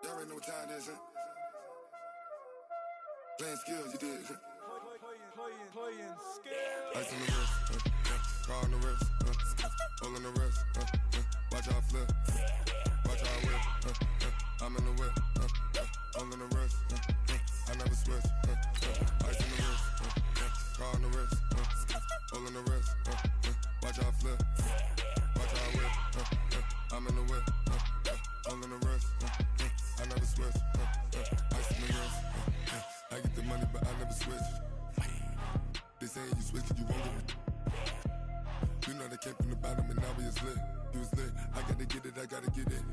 Y'all already know what time it is, huh? Playing skills, you did, huh? Playing skills. Ice on the wrist, car on the wrist, hole in the wrist, watch how I flip, watch how I whip, I'm in the whip, hole in the wrist, I never switch, ice in the wrist, car on the wrist, hole in the wrist, watch how I flip, watch how I whip, I'm in the whip, hole in the wrist, I never switch, ice in the wrist, I get the money but I never switch. They saying you switch it, you won't get it. You know they came from the bottom and now we is lit. You was lit, I gotta get it, I gotta get it.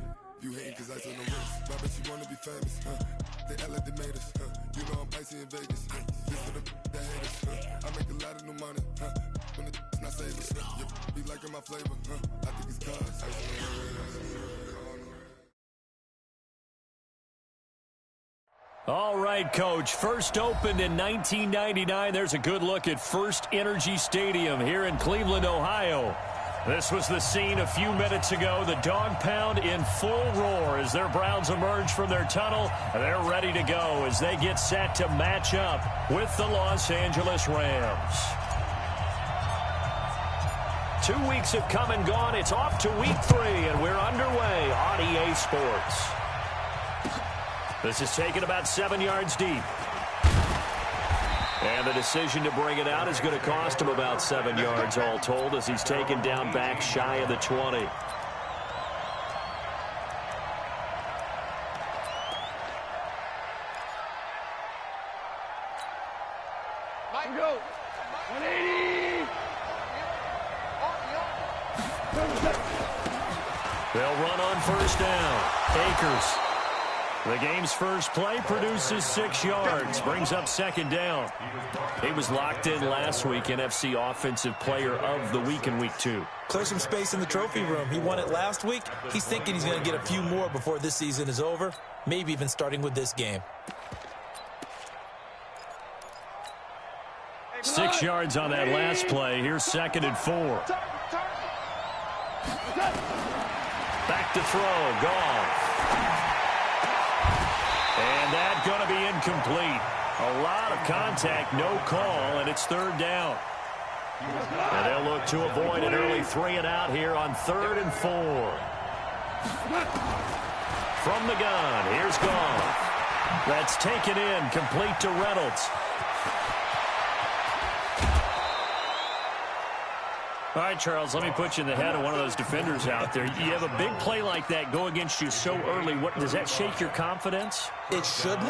You hating cause ice on the wrist. I bet you wanna be famous, They act like they made us, You know I'm icy in Vegas, Just for the that hate us, I make a lot of new money, When it's not savers, You be liking my flavor, I think it's cause ice on the wrist. All right, Coach. First opened in 1999. There's a good look at First Energy Stadium here in Cleveland, Ohio. This was the scene a few minutes ago. The dog pound in full roar as their Browns emerge from their tunnel. They're ready to go as they get set to match up with the Los Angeles Rams. 2 weeks have come and gone. It's off to week 3, and we're underway on EA Sports. This is taken about 7 yards deep. And the decision to bring it out is going to cost him about 7 yards all told as he's taken down back shy of the 20. Mike, go. 180. They'll run on first down. Akers. The game's first play produces 6 yards, brings up second down. He was locked in last week, NFC Offensive Player of the Week in Week 2. Clear some space in the trophy room. He won it last week. He's thinking he's going to get a few more before this season is over, maybe even starting with this game. 6 yards on that last play. Here's 2nd and 4. Back to throw. Goff. And that's going to be incomplete. A lot of contact, no call, and it's 3rd down. And they'll look to avoid an early 3 and out here on 3rd and 4. From the gun, here's Goff. That's taken in, complete to Reynolds. All right, Charles, let me put you in the head of one of those defenders out there. You have a big play like that go against you so early. What does that shake your confidence? It shouldn't,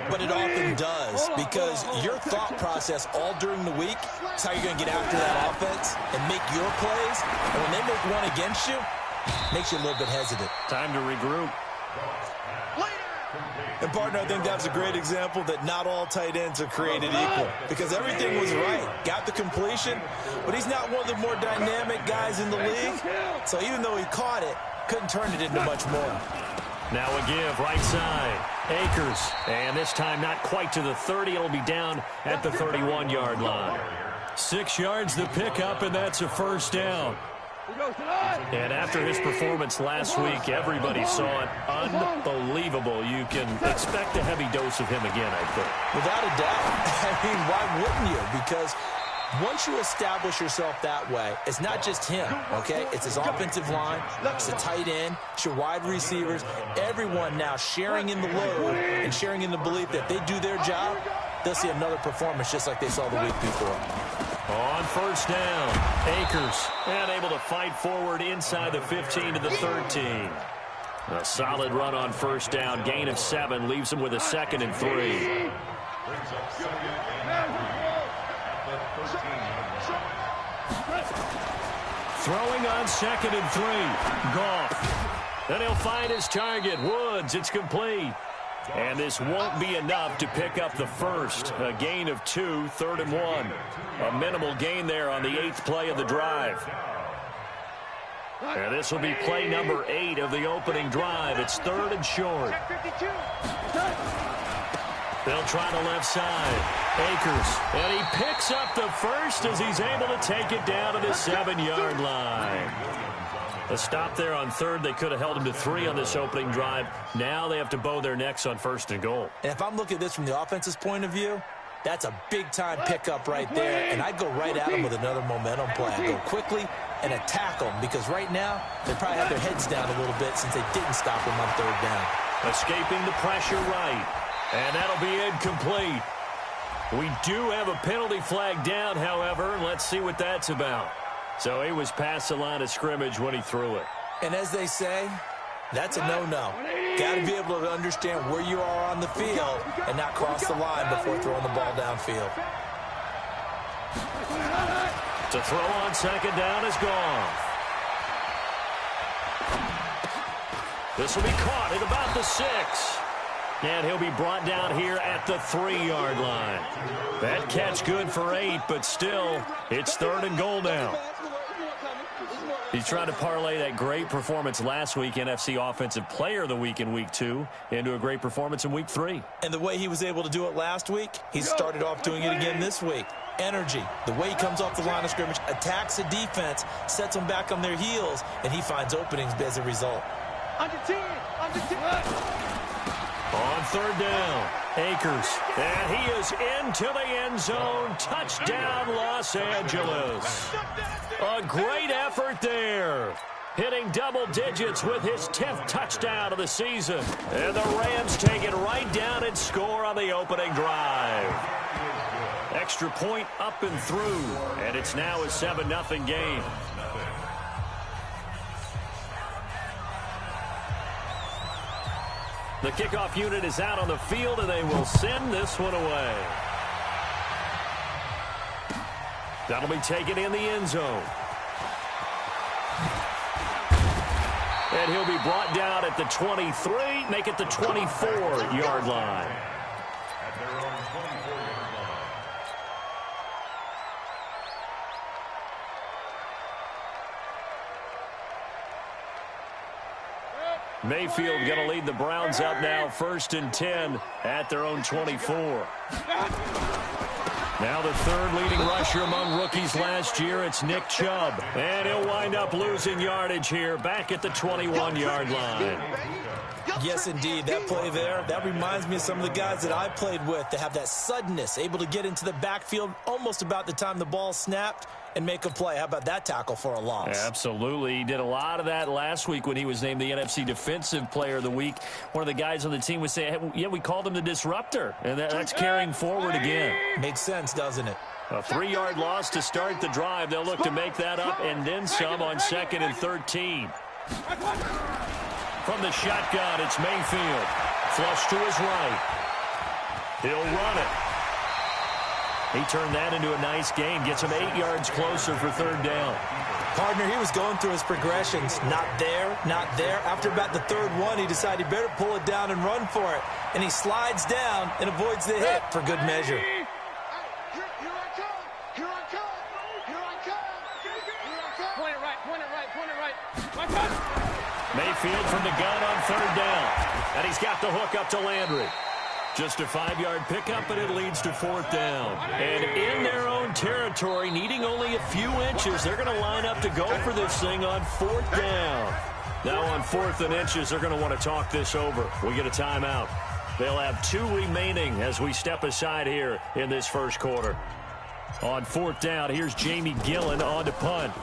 but it often does because your thought process all during the week is how you're going to get after that offense and make your plays. And when they make one against you, it makes you a little bit hesitant. Time to regroup. And, partner, I think that's a great example that not all tight ends are created equal because everything was right. Got the completion, but he's not one of the more dynamic guys in the league. So even though he caught it, couldn't turn it into much more. Now a give, right side. Akers. And this time not quite to the 30. It'll be down at the 31-yard line. 6 yards the pickup, and that's a first down. And after his performance last week, everybody saw it. Unbelievable. You can expect a heavy dose of him again, I think. Without a doubt. I mean, why wouldn't you? Because once you establish yourself that way, it's not just him, okay? It's his offensive line, it's the tight end, it's your wide receivers, everyone now sharing in the load and sharing in the belief that they do their job, they'll see another performance just like they saw the week before. On first down, Akers, and able to fight forward inside the 15 to the 13. A solid run on first down, gain of 7, leaves him with a 2nd and 3. Throwing on 2nd and 3, Goff. Then he'll find his target, Woods. It's complete. And this won't be enough to pick up the first. A gain of 2, 3rd and 1. A minimal gain there on the 8th play of the drive. And this will be play number 8 of the opening drive. It's 3rd and short. They'll try the left side. Akers. And he picks up the first as he's able to take it down to the 7-yard line. A stop there on third. They could have held him to 3 on this opening drive. Now they have to bow their necks on first and goal. And if I'm looking at this from the offense's point of view, that's a big-time pickup right there, and I'd go right at them with another momentum play. I'd go quickly and attack them, because right now they probably have their heads down a little bit since they didn't stop them on third down. Escaping the pressure right, and that'll be incomplete. We do have a penalty flag down, however. Let's see what that's about. So he was past the line of scrimmage when he threw it. And as they say, that's a no-no. Got to be able to understand where you are on the field and not cross the line before throwing the ball downfield. To throw on second down is gone. This will be caught at about the 6. And he'll be brought down here at the 3-yard line. That catch good for 8, but still, it's third and goal now. He's trying to parlay that great performance last week, NFC Offensive Player of the Week in Week 2, into a great performance in Week 3. And the way he was able to do it last week, he started off doing it again this week. Energy, the way he comes off the line of scrimmage, attacks the defense, sets them back on their heels, and he finds openings as a result. Under 10, under 10. On third down, Akers, and he is into the end zone. Touchdown, Los Angeles. A great effort there. Hitting double digits with his 10th touchdown of the season. And the Rams take it right down and score on the opening drive. Extra point up and through, and it's now a 7-0 game. The kickoff unit is out on the field, and they will send this one away. That'll be taken in the end zone. And he'll be brought down at the 23, make it the 24-yard line. Mayfield going to lead the Browns up now, 1st and 10 at their own 24. Now the third leading rusher among rookies last year, it's Nick Chubb. And he'll wind up losing yardage here, back at the 21-yard line. Yes, indeed. That play there, that reminds me of some of the guys that I played with that have that suddenness, able to get into the backfield almost about the time the ball snapped and make a play. How about that tackle for a loss? Absolutely. He did a lot of that last week when he was named the NFC Defensive Player of the Week. One of the guys on the team was saying, hey, yeah, we called him the disruptor, and that's carrying forward again. Makes sense, doesn't it? A 3-yard loss to start the drive. They'll look to make that up and then some on 2nd and 13. From the shotgun, it's Mayfield. Flush to his right. He'll run it. He turned that into a nice gain. Gets him 8 yards closer for third down. Partner, he was going through his progressions. Not there, not there. After about the third one, he decided he better pull it down and run for it. And he slides down and avoids the hit for good measure. Here I come. Here I come. Here I come. Here I come. Point it right. Point it right. Point it right. My God. Mayfield from the gun on third down. And he's got the hook up to Landry. Just a 5-yard pickup, and it leads to 4th down. And in their own territory, needing only a few inches, they're going to line up to go for this thing on 4th down. Now on 4th and inches, they're going to want to talk this over. We get a timeout. They'll have 2 remaining as we step aside here in this first quarter. On 4th down, here's Jamie Gillen on to punt.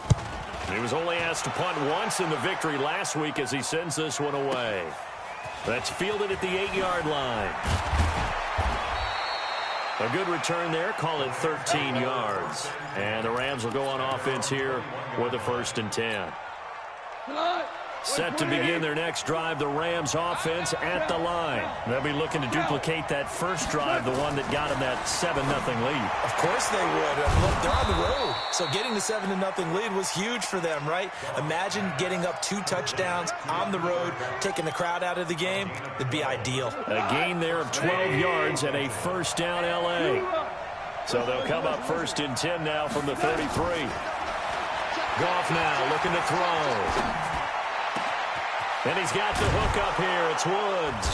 He was only asked to punt once in the victory last week as he sends this one away. That's fielded at the 8-yard line. A good return there. Call it 13 yards. And the Rams will go on offense here with a 1st and 10. Set to begin their next drive, the Rams offense at the line. They'll be looking to duplicate that first drive, the one that got them that 7-0 lead. Of course they would. Look, they're on the road. So getting the 7-0 lead was huge for them, right? Imagine getting up 2 touchdowns on the road, taking the crowd out of the game. It'd be ideal. A gain there of 12 yards and a 1st down L.A. So they'll come up 1st and 10 now from the 33. Goff now looking to throw. And he's got the hook up here. It's Woods.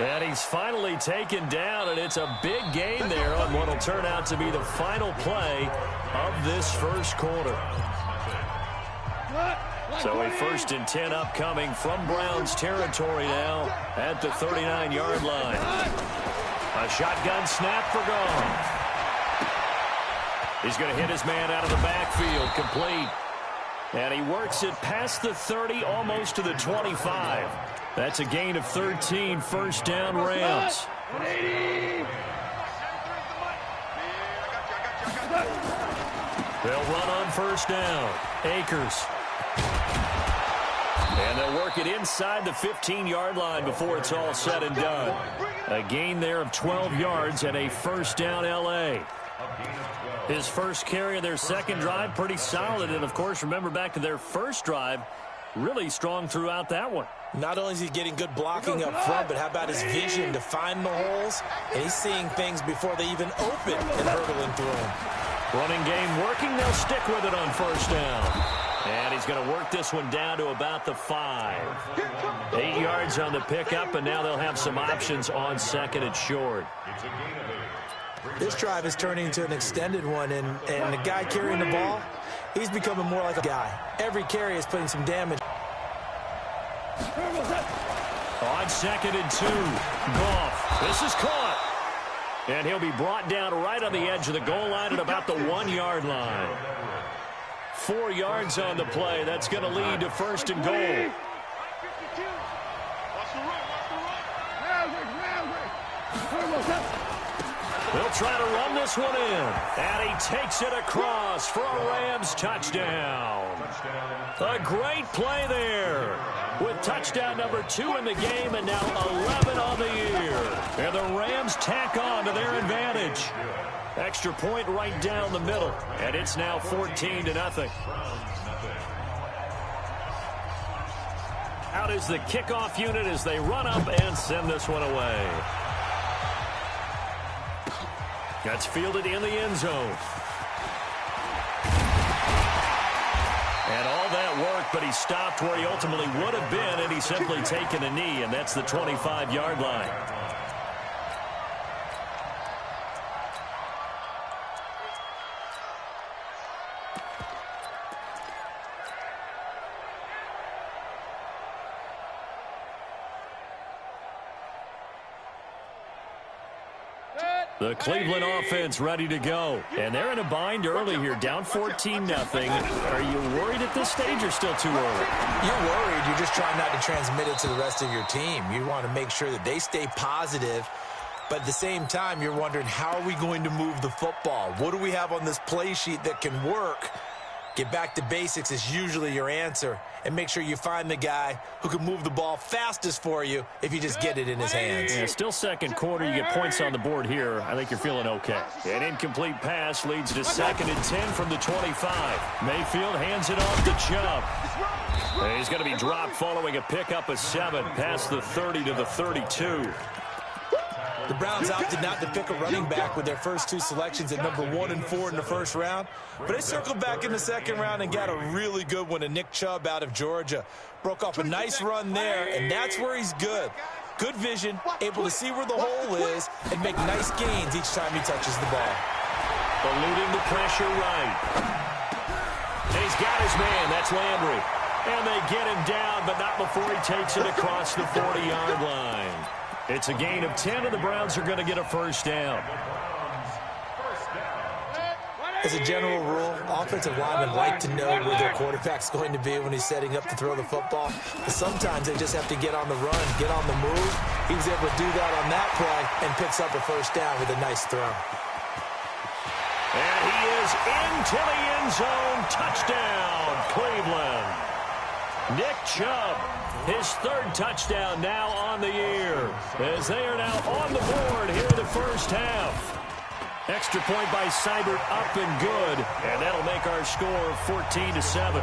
And he's finally taken down, and it's a big gain there on what will turn out to be the final play of this first quarter. So a 1st and 10 upcoming from Browns territory now at the 39-yard line. A shotgun snap for Goff. He's going to hit his man out of the backfield, complete. And he works it past the 30, almost to the 25. That's a gain of 13, 1st down Rams. They'll run on 1st down. Akers. And they'll work it inside the 15-yard line before it's all said and done. A gain there of 12 yards and a 1st down L.A. His first carry of their second drive, pretty solid. And, of course, remember back to their first drive, really strong throughout that one. Not only is he getting good blocking up front, but how about his vision to find the holes? And he's seeing things before they even open and hurdling through them. Running game working. They'll stick with it on 1st down. And he's going to work this one down to about the 5. 8 yards on the pickup, and now they'll have some options on 2nd and short. This drive is turning into an extended one, and the guy carrying the ball, he's becoming more like a guy. Every carry is putting some damage. On 2nd and 2, Goff. This is caught. And he'll be brought down right on the edge of the goal line at about the 1-yard line. 4 yards on the play. That's going to lead to 1st and goal. They'll try to run this one in. And he takes it across for a Rams touchdown. A great play there. With touchdown number 2 in the game and now 11 on the year. And the Rams tack on to their advantage. Extra point right down the middle. And it's now 14-0. Out is the kickoff unit as they run up and send this one away. That's fielded in the end zone. And all that work, but he stopped where he ultimately would have been, and he's simply taken a knee, and that's the 25-yard line. The Cleveland offense ready to go. And they're in a bind early here, down 14-0. Are you worried at this stage or still too early? You're worried. You're just trying not to transmit it to the rest of your team. You want to make sure that they stay positive. But at the same time, you're wondering, how are we going to move the football? What do we have on this play sheet that can work? Get back to basics is usually your answer. And make sure you find the guy who can move the ball fastest for you if you just get it in his hands. Yeah, still second quarter. You get points on the board here. I think you're feeling okay. An incomplete pass leads to 2nd and 10 from the 25. Mayfield hands it off to Chubb. And he's going to be dropped following a pickup of 7 past the 30 to the 32. The Browns opted not to pick a running back with their first 2 selections at number 1 and 4 in the first round. But they circled back in the second round and got a really good one in Nick Chubb out of Georgia. Broke off a nice run there, and that's where he's good. Good vision, able to see where the hole is, and make nice gains each time he touches the ball. Eluding the pressure right. He's got his man. That's Landry. And they get him down, but not before he takes it across the 40-yard line. It's a gain of 10, and the Browns are going to get a 1st down. As a general rule, offensive linemen like to know where their quarterback's going to be when he's setting up to throw the football. But sometimes they just have to get on the run, get on the move. He was able to do that on that play and picks up a 1st down with a nice throw. And he is into the end zone. Touchdown, Cleveland. Nick Chubb, his 3rd touchdown now on the year, as they are now on the board here in the first half. Extra point by Seibert, up and good, and that'll make our score 14-7.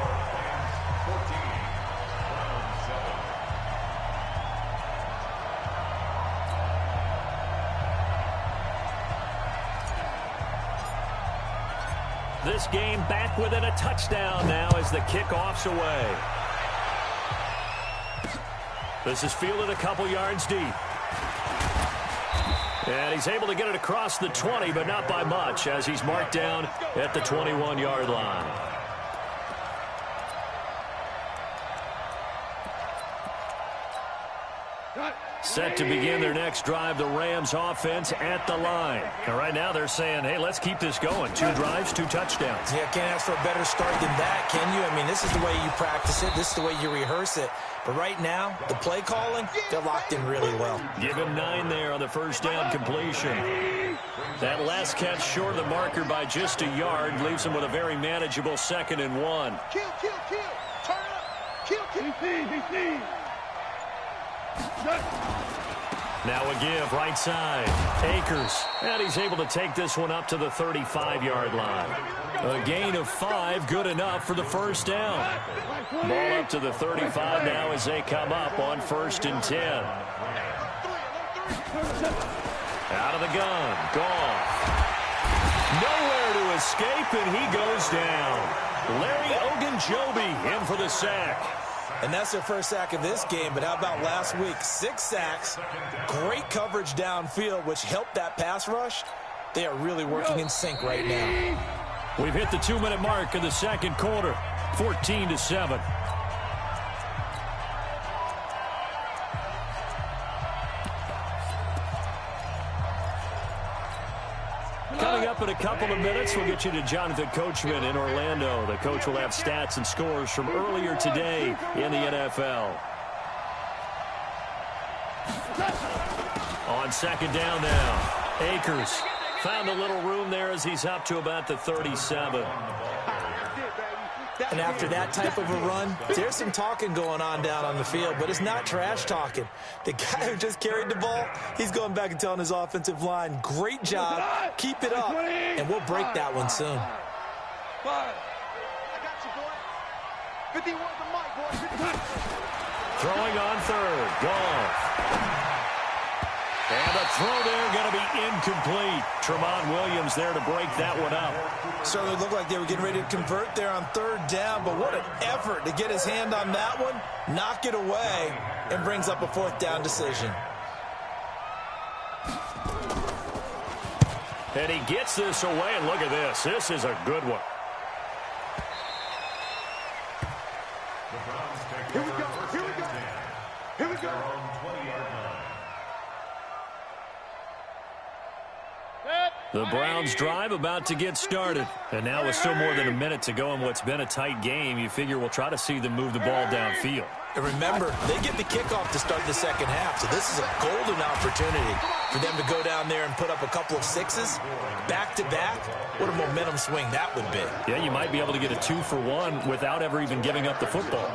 This game back within a touchdown now as the kickoff's away. This is fielded a couple yards deep. And he's able to get it across the 20, but not by much, as he's marked down at the 21-yard line. Set to begin their next drive, the Rams offense at the line. And right now they're saying, hey, let's keep this going. 2 drives, 2 touchdowns. Yeah, can't ask for a better start than that, can you? I mean, this is the way you practice it. This is the way you rehearse it. But right now, the play calling, they're locked in really well. Give him 9 there on the first down completion. That last catch short of the marker by just a yard leaves him with a very manageable 2nd and 1. Kill. Turn up. Kill. Now a give, right side. Akers. And he's able to take this one up to the 35-yard line. A gain of 5, good enough for the first down. Ball up to the 35 now as they come up on 1st and 10. Out of the gun. Goff. Nowhere to escape, and he goes down. Larry Ogunjobi in for the sack. And that's their first sack of this game, but how about last week? 6 sacks, great coverage downfield, which helped that pass rush. They are really working in sync right now. We've hit the 2-minute mark in the second quarter, 14-7. Coming up in a couple of minutes, we'll get you to Jonathan Coachman in Orlando. The coach will have stats and scores from earlier today in the NFL. On 2nd down now, Akers found a little room there as he's up to about the 37. And after that type of a run, there's some talking going on down on the field, but it's not trash talking. The guy who just carried the ball, he's going back and telling his offensive line, great job, keep it up, and we'll break that one soon. I got you, boy. 51 the mic, boy. Throwing on 3rd, Goff. And the throw there going to be incomplete. Tramon Williams there to break that one up. Certainly looked like they were getting ready to convert there on 3rd down, but what an effort to get his hand on that one, knock it away, and brings up a 4th down decision. And he gets this away, and look at this. This is a good one. Here we go. The Browns drive about to get started. And now with still more than a minute to go in what's been a tight game, you figure we'll try to see them move the ball downfield. And remember, they get the kickoff to start the second half, so this is a golden opportunity for them to go down there and put up a couple of 6s back-to-back. What a momentum swing that would be. Yeah, you might be able to get a 2-for-1 without ever even giving up the football.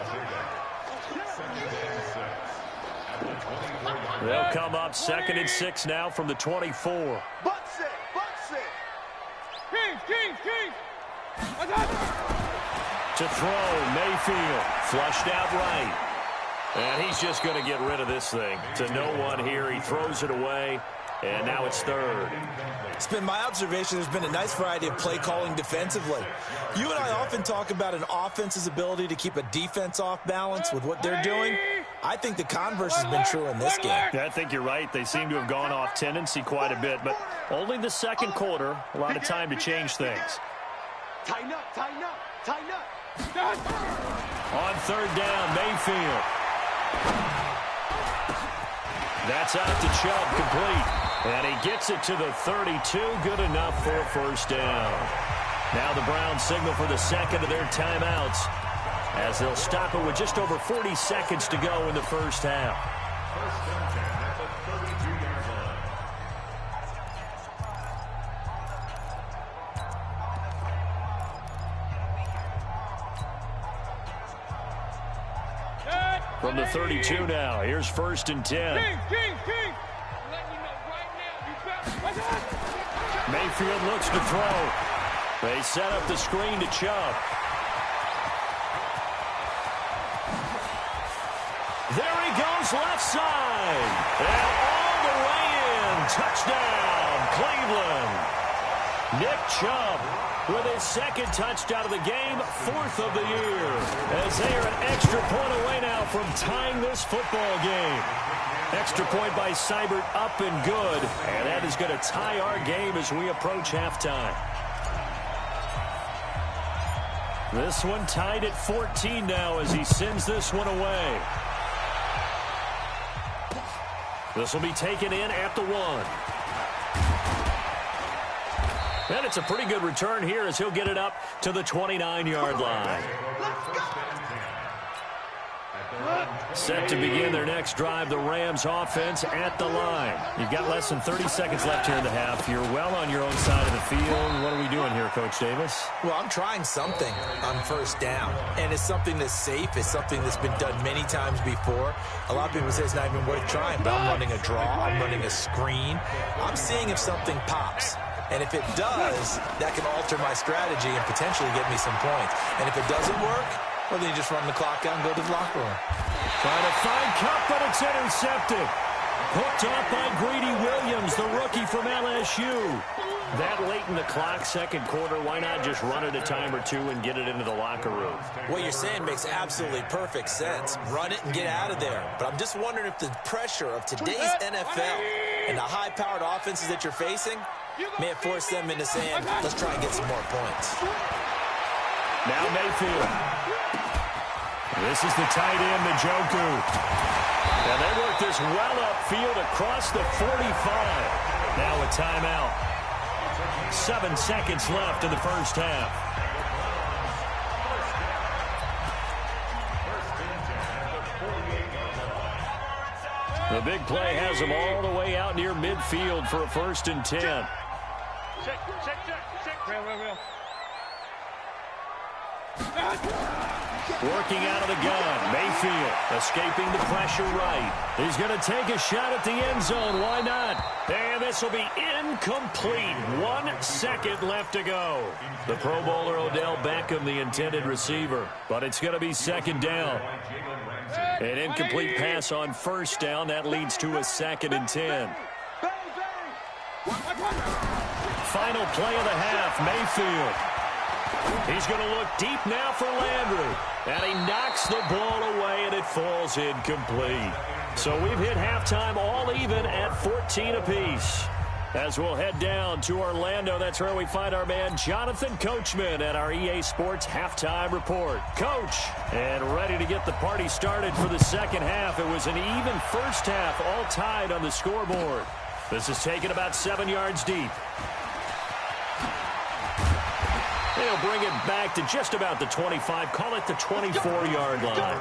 They'll come up 2nd and 6 now from the 24. To throw, Mayfield, flushed out right. And he's just going to get rid of this thing. To no one here, he throws it away, and now it's 3rd. It's been my observation there's been a nice variety of play calling defensively. You and I often talk about an offense's ability to keep a defense off balance with what they're doing. I think the converse has been true in this game. I think you're right. They seem to have gone off tendency quite a bit, but only the second quarter, a lot of time to change things. Tighten up. On 3rd down, Mayfield. That's out to Chubb, complete. And he gets it to the 32, good enough for a 1st down. Now the Browns signal for the 2nd of their timeouts as they'll stop it with just over 40 seconds to go in the first half. From the 32 now, here's 1st and 10. Mayfield looks to throw. They set up the screen to Chubb. There he goes, left side. And all the way in. Touchdown, Cleveland. Nick Chubb with his 2nd touchdown of the game, 4th of the year. As they are an extra point away now from tying this football game. Extra point by Seibert, up and good. And that is going to tie our game as we approach halftime. This one tied at 14 now as he sends this one away. This will be taken in at the 1. And it's a pretty good return here as he'll get it up to the 29-yard line. Set to begin their next drive, the Rams offense at the line. You've got less than 30 seconds left here in the half. You're well on your own side of the field. What are we doing here, Coach Davis? Well, I'm trying something on first down, and it's something that's safe. It's something that's been done many times before. A lot of people say it's not even worth trying, but I'm running a draw. I'm running a screen. I'm seeing if something pops. And if it does, that can alter my strategy and potentially get me some points. And if it doesn't work, well, then you just run the clock out and go to the locker room. Trying to find Cup, but it's intercepted. Hooked up by Greedy-Williams, the rookie from LSU. That late in the clock, second quarter, why not just run it a time or two and get it into the locker room? What you're saying makes absolutely perfect sense. Run it and get out of there. But I'm just wondering if the pressure of today's NFL and the high-powered offenses that you're facing may have forced them into saying, let's try and get some more points. Now Mayfield. This is the tight end, Njoku. And they work this well upfield across the 45. Now a timeout. 7 seconds left in the first half. The big play has them all the way out near midfield for a 1st and 10. Check. Real. Working out of the gun. Mayfield escaping the pressure right. He's going to take a shot at the end zone. Why not? And this will be incomplete. 1 second left to go. The Pro Bowler Odell Beckham, the intended receiver. But it's going to be 2nd down. An incomplete pass on 1st down. That leads to a 2nd and 10. Final play of the half. Mayfield. He's going to look deep now for Landry. And he knocks the ball away, and it falls incomplete. So we've hit halftime all even at 14 apiece. As we'll head down to Orlando, that's where we find our man Jonathan Coachman at our EA Sports Halftime Report. Coach, and ready to get the party started for the second half. It was an even first half, all tied on the scoreboard. This is taken about 7 yards deep. They'll bring it back to just about the 25, call it the 24-yard line.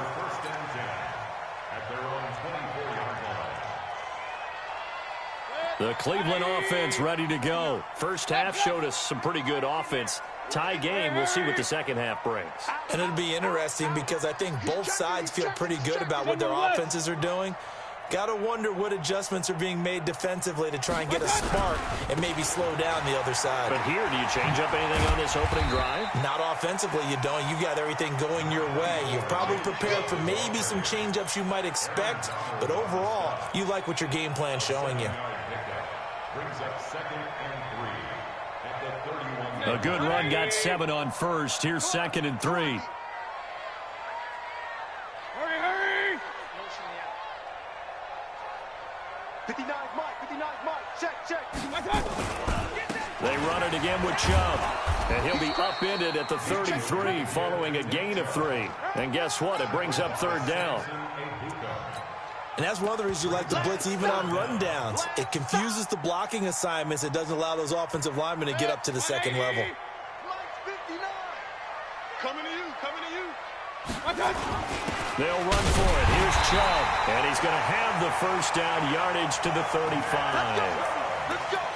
The Cleveland offense ready to go. First half showed us some pretty good offense. Tie game, we'll see what the second half brings. And it'll be interesting because I think both sides feel pretty good about what their offenses are doing. Got to wonder what adjustments are being made defensively to try and get a spark and maybe slow down the other side. But here, do you change up anything on this opening drive? Not offensively, you don't. You've got everything going your way. You're probably prepared for maybe some change-ups you might expect, but overall, you like what your game plan's showing you. A good run, got 7 on first. Here's 2nd and 3. Hurry! 59 Mike, check. They run it again with Chubb. And he'll be upended at the 33 following a gain of 3. And guess what? It brings up 3rd down. And that's one of the reasons you like to blitz even on rundowns. It confuses the blocking assignments. It doesn't allow those offensive linemen to get up to the second level. Coming to you. They'll run for it. Here's Chubb. And he's going to have the first down yardage to the 35.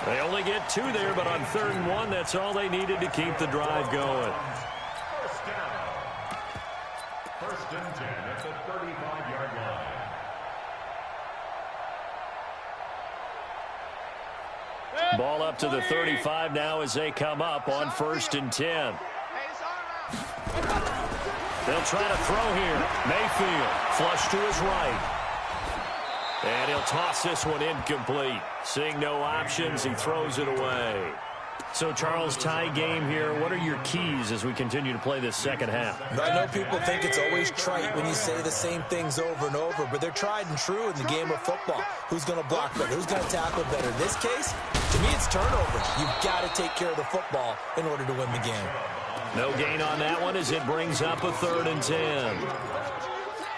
They only get 2 there, but on 3rd and 1, that's all they needed to keep the drive going. First and 10 at the 35-yard line. Ball up to the 35 now as they come up on 1st and 10. They'll try to throw here. Mayfield, flush to his right. And he'll toss this one incomplete. Seeing no options, he throws it away. So, Charles, tie game here. What are your keys as we continue to play this second half? I know people think it's always trite when you say the same things over and over, but they're tried and true in the game of football. Who's going to block better? Who's going to tackle better? In this case, to me, it's turnovers. You've got to take care of the football in order to win the game. No gain on that one as it brings up a 3rd and 10.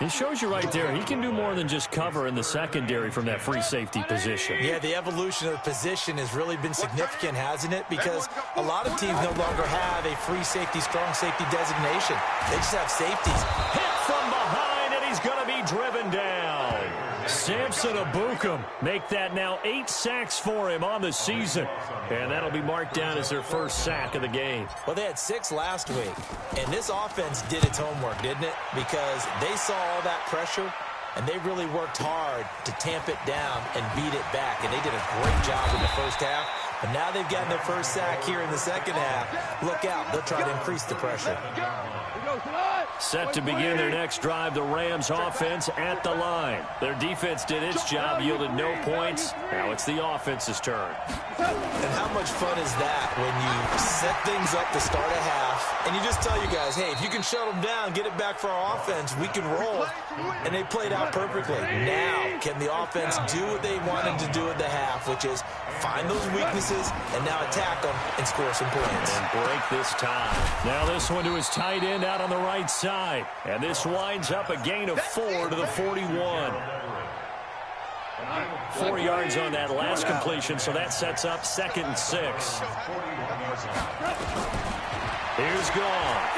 He shows you right there, he can do more than just cover in the secondary from that free safety position. Yeah, the evolution of the position has really been significant, hasn't it? Because a lot of teams no longer have a free safety, strong safety designation. They just have safeties. Hit from behind, and he's going to be driven down. Samson Abukum make that now 8 sacks for him on the season. And that'll be marked down as their first sack of the game. Well, they had 6 last week. And this offense did its homework, didn't it? Because they saw all that pressure, and they really worked hard to tamp it down and beat it back. And they did a great job in the first half. But now they've gotten their first sack here in the second half. Look out. They'll try to increase the pressure. Set to begin their next drive, the Rams offense at the line. Their defense did its job, yielded no points. Now it's the offense's turn. And how much fun is that when you set things up to start a half, and you just tell you guys, hey, if you can shut them down, get it back for our offense, we can roll. And they played out perfectly. Now, can the offense do what they wanted to do at the half, which is find those weaknesses and now attack them and score some points. And break this tie. Now this one to his tight end out on the right side. And this winds up a gain of 4 to the 41. 4 yards on that last completion, so that sets up 2nd and 6. Here's gone.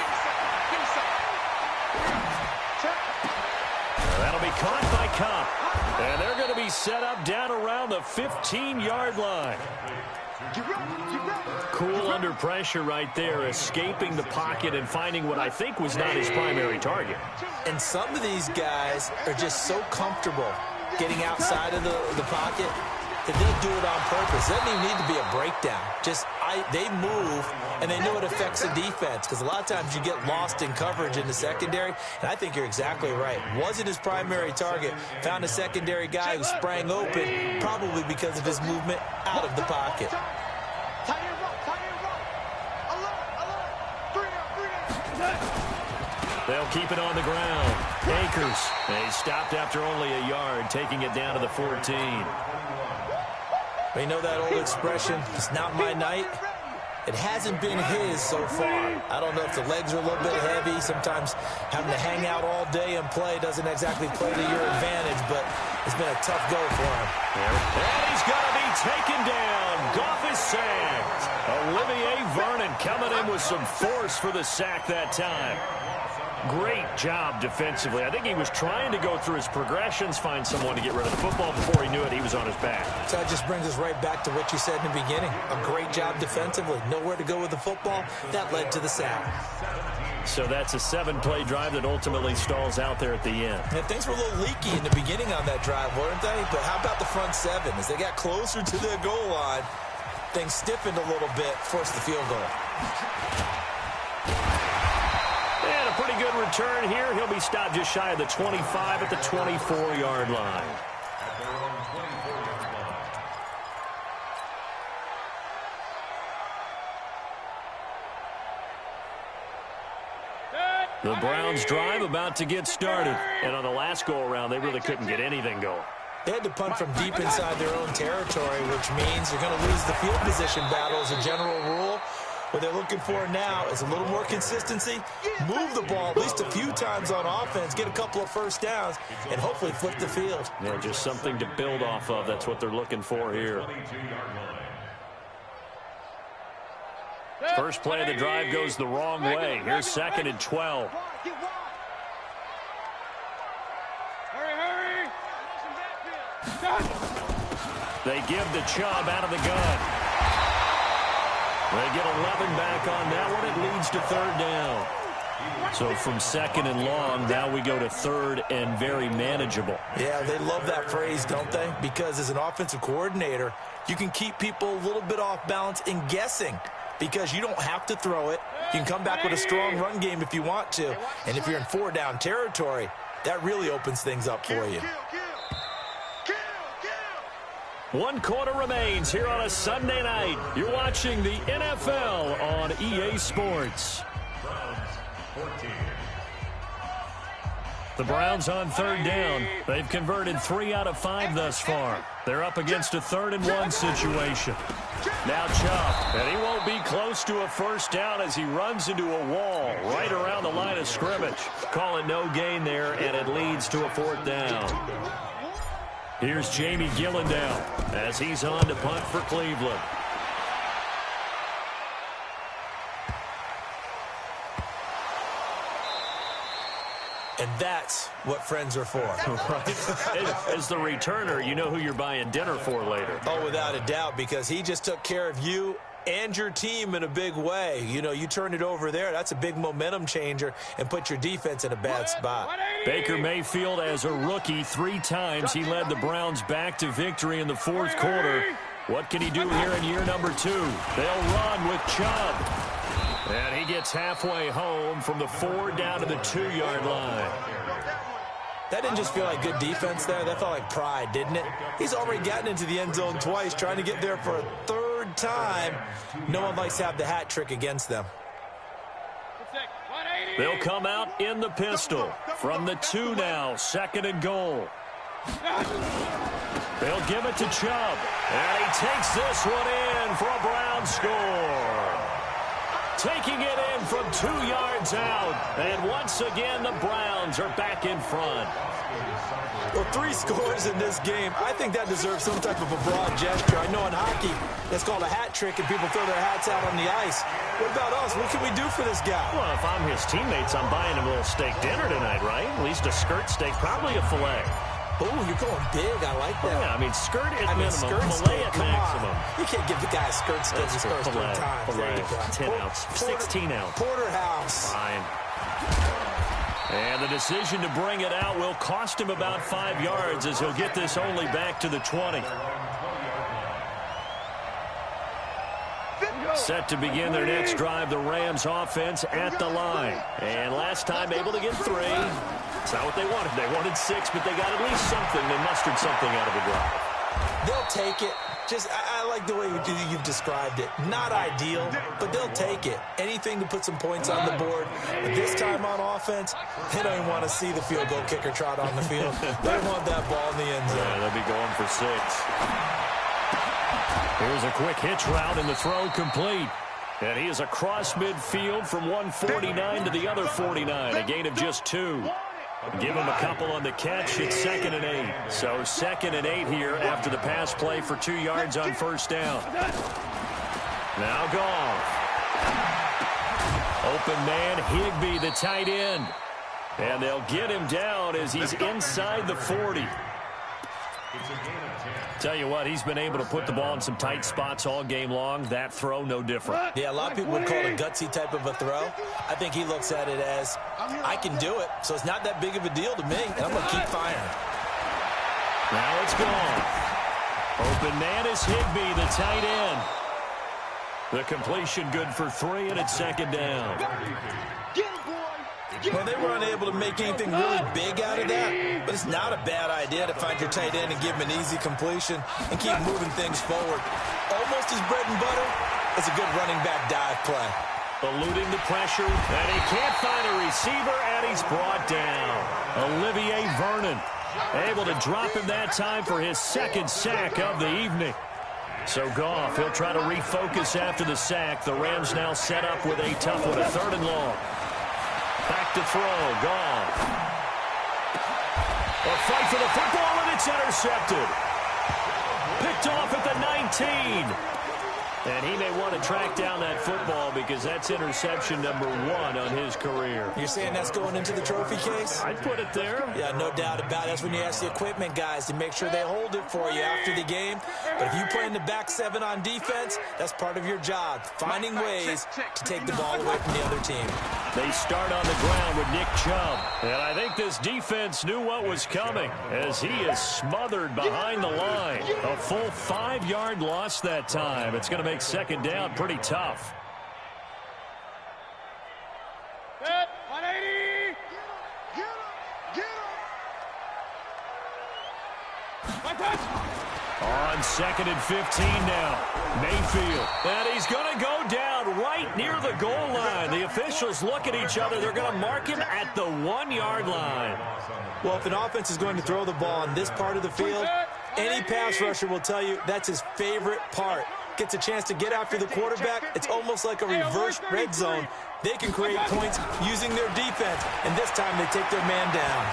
That'll be caught by Cup. And they're going to be set up down around the 15-yard line. Cool under pressure right there, escaping the pocket and finding what I think was not his primary target. And some of these guys are just so comfortable getting outside of the pocket that they'll do it on purpose. It doesn't even need to be a breakdown. They move, and they know it affects the defense, because a lot of times you get lost in coverage in the secondary, and I think you're exactly right. Wasn't his primary target. Found a secondary guy who sprang open, probably because of his movement out of the pocket. They'll keep it on the ground. Akers, they stopped after only a yard, taking it down to the 14. You know that old expression, it's not my night? It hasn't been his so far. I don't know if the legs are a little bit heavy. Sometimes having to hang out all day and play doesn't exactly play to your advantage, but it's been a tough go for him. And he's going to be taken down. Goff is sacked. Olivier Vernon coming in with some force for the sack that time. Great job defensively. I think he was trying to go through his progressions, find someone to get rid of the football. Before he knew it, he was on his back. So that just brings us right back to what you said in the beginning. A great job defensively. Nowhere to go with the football. That led to the sack. So that's a 7-play drive that ultimately stalls out there at the end. And things were a little leaky in the beginning on that drive, weren't they? But how about the front 7? As they got closer to the goal line, things stiffened a little bit, forced the field goal. And a pretty good return here. He'll be stopped just shy of the 25 at the 24-yard line. The Browns drive about to get started. And on the last go-around, they really couldn't get anything going. They had to punt from deep inside their own territory, which means they're going to lose the field position battle as a general rule. What they're looking for now is a little more consistency, move the ball at least a few times on offense, get a couple of first downs, and hopefully flip the field. Yeah, just something to build off of. That's what they're looking for here. First play of the drive goes the wrong way. Here's 2nd and 12. They give the Chubb out of the gun. They get 11 back on that one. It leads to 3rd down. So from 2nd and long, now we go to 3rd and very manageable. Yeah, they love that phrase, don't they? Because as an offensive coordinator, you can keep people a little bit off balance in guessing, because you don't have to throw it. You can come back with a strong run game if you want to. And if you're in 4-down territory, that really opens things up for you. 1 quarter remains here on a Sunday night. You're watching the NFL on EA Sports. The Browns on third down. They've converted 3 out of 5 thus far. They're up against a 3rd-and-1 situation. Now Chubb, and he won't be close to a first down as he runs into a wall right around the line of scrimmage. Calling no gain there, and it leads to a 4th down. Here's Jamie Gillendow as he's on to punt for Cleveland. And that's what friends are for. Right. As the returner, you know who you're buying dinner for later. Oh, without a doubt, because he just took care of you and your team in a big way. You know, you turn it over there, that's a big momentum changer and put your defense in a bad spot. Baker Mayfield, as a rookie, 3 times he led the Browns back to victory in the 4th quarter. What can he do here in year number 2? They'll run with Chubb. And he gets halfway home from the 4 down to the 2-yard line. That didn't just feel like good defense there. That felt like pride, didn't it? He's already gotten into the end zone twice, trying to get there for a 3rd time. No one likes to have the hat trick against them. They'll come out in the pistol from the 2 now, 2nd and goal. They'll give it to Chubb, and he takes this one in for a Brown score. Taking it in from 2 yards out, and once again the Browns are back in front. Well, 3 scores in this game. I think that deserves some type of a broad gesture. I know in hockey that's called a hat trick and people throw their hats out on the ice. What about us? What can we do for this guy? Well, if I'm his teammates, I'm buying him a little steak dinner tonight, right? At least a skirt steak, probably a filet. Oh, you're going big. I like that. Yeah, I mean, skirt at minimum, filet at maximum. You can't give the guy a skirt steak his first 3 times. Filet, 10 ounce, 16 ounce. Porterhouse. Fine. And the decision to bring it out will cost him about 5 yards as he'll get this only back to the 20. Set to begin their next drive, the Rams offense at the line. And last time able to get 3. It's not what they wanted. They wanted 6, but they got at least something. They mustered something out of the drive. They'll take it. I like the way you've described it. Not ideal, but they'll take it. Anything to put some points on the board. But this time on offense, they don't even want to see the field goal kicker trot on the field. They want that ball in the end zone. Yeah, they'll be going for 6. Here's a quick hitch route, and the throw complete. And he is across midfield from 149 to the other 49, a gain of just 2. Give him a couple on the catch. It's 2nd and 8. So 2nd and 8 here after the pass play for 2 yards on first down. Now Goff. Open man, Higbee, the tight end. And they'll get him down as he's inside the 40. Tell you what, he's been able to put the ball in some tight spots all game long. That throw, no different. Yeah, a lot of people would call it a gutsy type of a throw. I think he looks at it as, I can do it, so it's not that big of a deal to me, and I'm going to keep firing. Now it's gone. Open man is Higbee, the tight end. The completion good for 3, and it's 2nd down. Well, they were unable to make anything really big out of that, but it's not a bad idea to find your tight end and give him an easy completion and keep moving things forward. Almost his bread and butter is a good running back dive play. Eluding the pressure, and he can't find a receiver, and he's brought down. Olivier Vernon able to drop him that time for his 2nd sack of the evening. So Goff, he'll try to refocus after the sack. The Rams now set up with a tough one, a 3rd and long. Back to throw, Goff. A fight for the football, and it's intercepted. Picked off at the 19. And he may want to track down that football because that's interception number 1 on his career. You're saying that's going into the trophy case? I'd put it there. Yeah, no doubt about it. That's when you ask the equipment guys to make sure they hold it for you after the game. But if you play in the back 7 on defense, that's part of your job, finding ways to take the ball away from the other team. They start on the ground with Nick Chubb. And I think this defense knew what was coming as he is smothered behind the line. A full 5-yard loss that time. It's going to make 2nd down pretty tough. Set, 180. Get him. On 2nd and 15 now. Mayfield. And he's going to go down right near the goal line. The officials look at each other. They're going to mark him at the 1-yard line. Well, if an offense is going to throw the ball on this part of the field, any pass rusher will tell you that's his favorite part. Gets a chance to get after the quarterback. It's almost like a reverse red zone. They can create points using their defense, and this time they take their man down.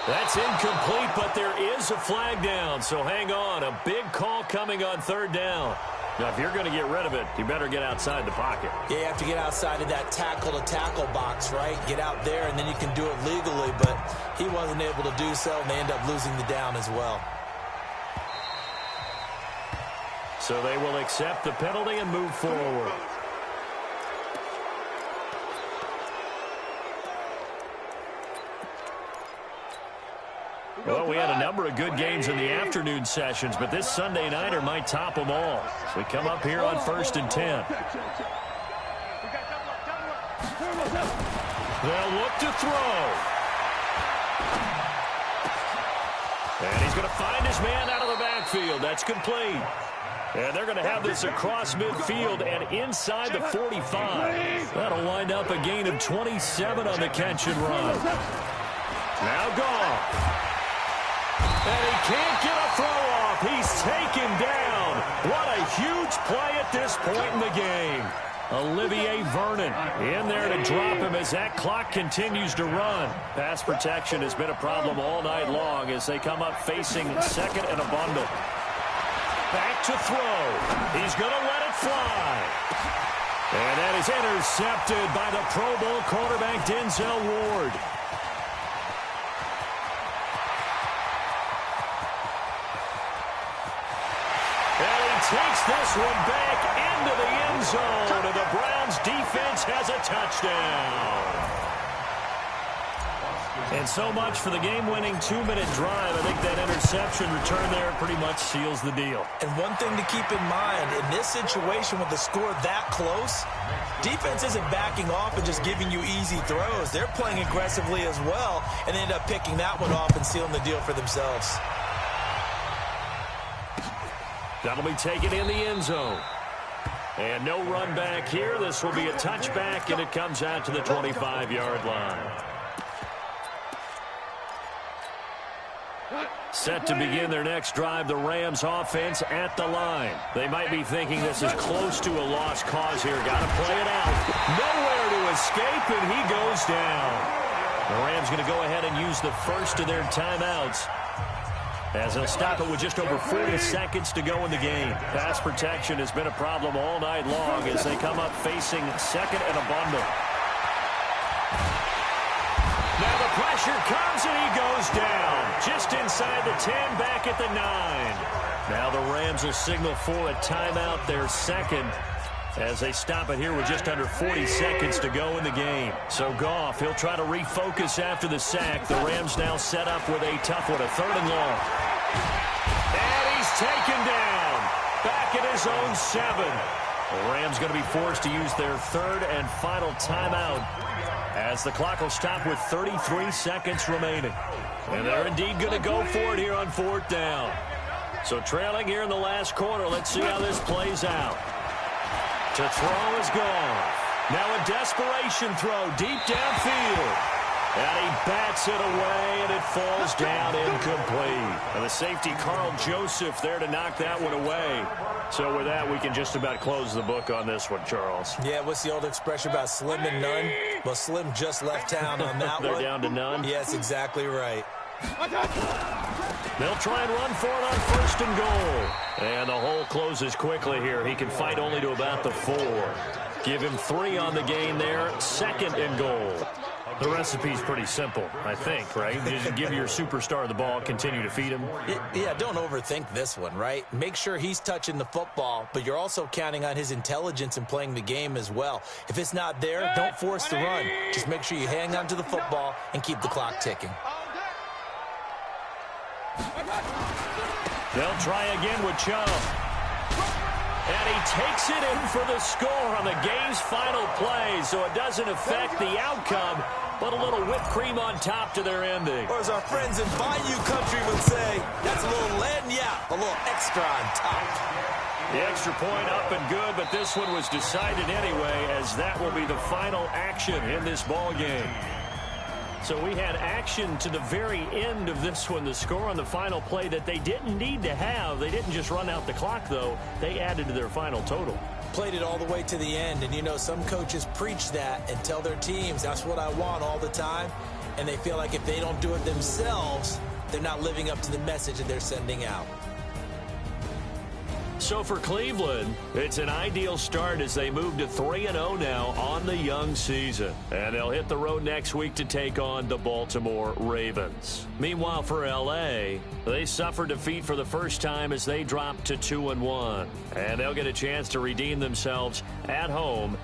That's incomplete, but there is a flag down, so hang on. A big call coming on 3rd down. Now, if you're going to get rid of it, you better get outside the pocket. Yeah, you have to get outside of that tackle-to-tackle box, right? Get out there, and then you can do it legally, but he wasn't able to do so, and they end up losing the down as well. So they will accept the penalty and move forward. Well, we had a number of good games in the afternoon sessions, but this Sunday nighter might top them all. So we come up here on 1st and 10. They'll look to throw. And he's going to find his man out of the backfield. That's complete. And they're going to have this across midfield and inside the 45. That'll wind up a gain of 27 on the catch and run. Now Goff. And he can't get a throw off. He's taken down. What a huge play at this point in the game. Olivier Vernon in there to drop him as that clock continues to run. Pass protection has been a problem all night long as they come up facing 2nd and a bundle. Back to throw. He's going to let it fly. And that is intercepted by the Pro Bowl quarterback Denzel Ward. Takes this one back into the end zone, and the Browns defense has a touchdown. And so much for the game-winning 2-minute drive. I think that interception return there pretty much seals the deal. And one thing to keep in mind, in this situation with the score that close, defense isn't backing off and just giving you easy throws. They're playing aggressively as well, and they end up picking that one off and sealing the deal for themselves. That'll be taken in the end zone. And no run back here. This will be a touchback, and it comes out to the 25-yard line. Set to begin their next drive, the Rams offense at the line. They might be thinking this is close to a lost cause here. Got to play it out. Nowhere to escape, and he goes down. The Rams going to go ahead and use the first of their timeouts, as they'll stop it with just over 40 seconds to go in the game. Pass protection has been a problem all night long as they come up facing 2nd and a bundle. Now the pressure comes and he goes down. Just inside the 10, back at the 9. Now the Rams will signal for a timeout, their second, as they stop it here with just under 40 seconds to go in the game. So Goff, he'll try to refocus after the sack. The Rams now set up with a tough one, a 3rd and long. And he's taken down. Back at his own 7. The Rams going to be forced to use their 3rd and final timeout as the clock will stop with 33 seconds remaining. And they're indeed going to go for it here on 4th down. So trailing here in the last quarter, let's see how this plays out. To throw is Goff. Now a desperation throw deep downfield. And he bats it away, and it falls down incomplete. And the safety, Carl Joseph, there to knock that one away. So with that, we can just about close the book on this one, Charles. Yeah, what's the old expression about slim and none? Well, Slim just left town on that They're one. down to none? Yes, exactly right. They'll try and run for it on 1st and goal. And the hole closes quickly here. He can fight only to about the 4. Give him 3 on the gain there. 2nd and goal. The recipe's pretty simple, I think, right? Just give your superstar the ball, continue to feed him. Yeah, don't overthink this one, right? Make sure he's touching the football, but you're also counting on his intelligence in playing the game as well. If it's not there, don't force the run. Just make sure you hang on to the football and keep the clock ticking. They'll try again with Chubb. And he takes it in for the score on the game's final play, so it doesn't affect the outcome. but a little whipped cream on top to their ending. Or as our friends in Bayou Country would say, that's a little lagniappe, a little extra on top. The extra point up and good, but this one was decided anyway, as that will be the final action in this ball game. So we had action to the very end of this one. The score on the final play that they didn't need to have. They didn't just run out the clock, though. They added to their final total. Played it all the way to the end, and you know, some coaches preach that and tell their teams, that's what I want all the time, and they feel like if they don't do it themselves, they're not living up to the message that they're sending out. So for Cleveland, it's an ideal start as they move to 3-0 now on the young season. And they'll hit the road next week to take on the Baltimore Ravens. Meanwhile, for L.A., they suffered defeat for the first time as they dropped to 2-1. And they'll get a chance to redeem themselves at home